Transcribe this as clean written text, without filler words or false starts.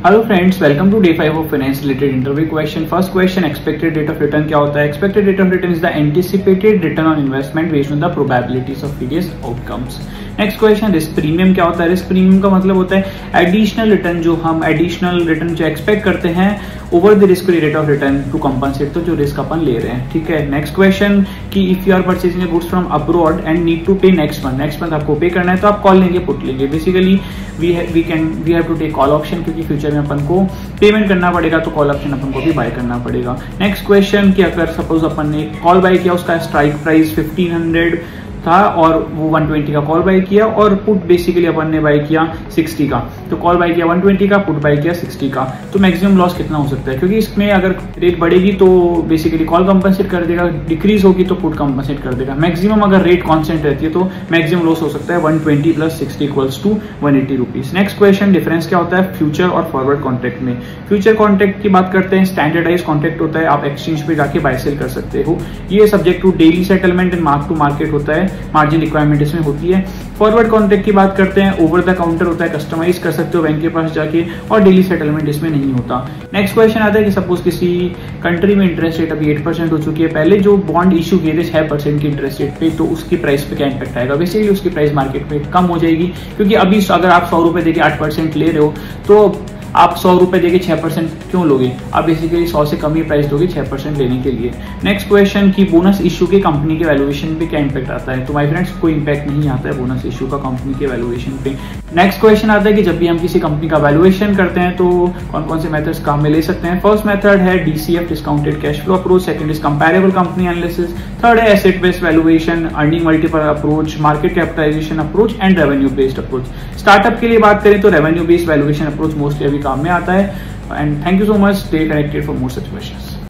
Hello friends, welcome to day 5 of finance related interview question. First question, expected rate of return क्या होता है? Expected rate of return is the anticipated return on investment based on the probabilities of various outcomes. Next question, risk premium क्या होता है? Risk premium का मतलब होता है एडिशनल रिटर्न, जो हम एडिशनल रिटर्न जो एक्सपेक्ट करते हैं over the risk rate of return to compensate, तो जो रिस्क अपन ले रहे हैं। ठीक है, नेक्स्ट क्वेश्चन कि if you are purchasing goods from abroad and need to pay next month आपको पे करना है, तो आप कॉल लेंगे पुट लेंगे। Basically we have to take call option, क्योंकि फ्यूचर में अपन को पेमेंट करना पड़ेगा, तो कॉल ऑप्शन अपन को भी बाय करना पड़ेगा। नेक्स्ट क्वेश्चन कि अगर सपोज अपन ने कॉल बाय किया, उसका स्ट्राइक प्राइस 1500 था और वो 120 का कॉल बाय किया, और पुट बेसिकली अपन ने बाय किया 60 का। तो कॉल बाय किया 120 का, पुट बाय किया 60 का, तो मैक्सिमम लॉस कितना हो सकता है? क्योंकि इसमें अगर रेट बढ़ेगी तो बेसिकली कॉल कंपनसेट कर देगा, डिक्रीज होगी तो पुट कंपनसेट कर देगा। मैक्सिमम अगर रेट कांस्टेंट रहती है तो मैक्सिमम लॉस हो सकता है 120 plus 60 equals to 180 rupees. Next question, difference क्या होता है फ्यूचर और फॉरवर्ड कॉन्ट्रैक्ट में? फ्यूचर कॉन्ट्रैक्ट की बात करते हैं, स्टैंडर्डाइज कॉन्ट्रैक्ट होता है, आप एक्सचेंज पे जाके बाय सेल कर सकते हो। ये subject to daily settlement and mark to market होता है, मार्जिन रिक्वायरमेंट इसमें होती है। फॉरवर्ड कॉन्ट्रैक्ट की बात करते हैं, ओवर द काउंटर होता है, कस्टमाइज कर सकते हो बैंक के पास जाके, और डेली सेटलमेंट इसमें नहीं होता। नेक्स्ट क्वेश्चन आता है कि सपोज किसी कंट्री में इंटरेस्ट रेट अभी 8% हो चुकी है, पहले जो बॉन्ड इशू किए थे 6% की इंटरेस्ट रेट पे, तो उसकी प्राइस पे क्या इंपैक्ट आएगा? बेसिकली उसकी प्राइस मार्केट में कम हो जाएगी, क्योंकि अभी अगर आप 100 रुपए देके 8% ले रहे हो, तो आप 100 रुपए देके 6% क्यों लोगे? आप बेसिकली 100 से कम ही प्राइस दोगे 6% लेने के लिए। नेक्स्ट क्वेश्चन कि बोनस इशू के कंपनी के वैल्यूएशन पे क्या इंपैक्ट आता है? तो माय फ्रेंड्स, कोई इंपैक्ट नहीं आता है बोनस इशू का कंपनी के वैल्यूएशन पे। नेक्स्ट क्वेश्चन आता है कि जब भी हम किसी कंपनी का वैल्यूएशन करते हैं तो कौन कौन से मेथड्स काम में ले सकते हैं? फर्स्ट मेथड है DCF, discounted cash flow approach. Second is comparable company analysis. Third है asset based valuation, earning multiple approach, market capitalisation approach and revenue based approach. Startup के लिए बात करें तो revenue based valuation approach mostly अभी काम में आता है। And thank you so much. Stay connected for more such questions.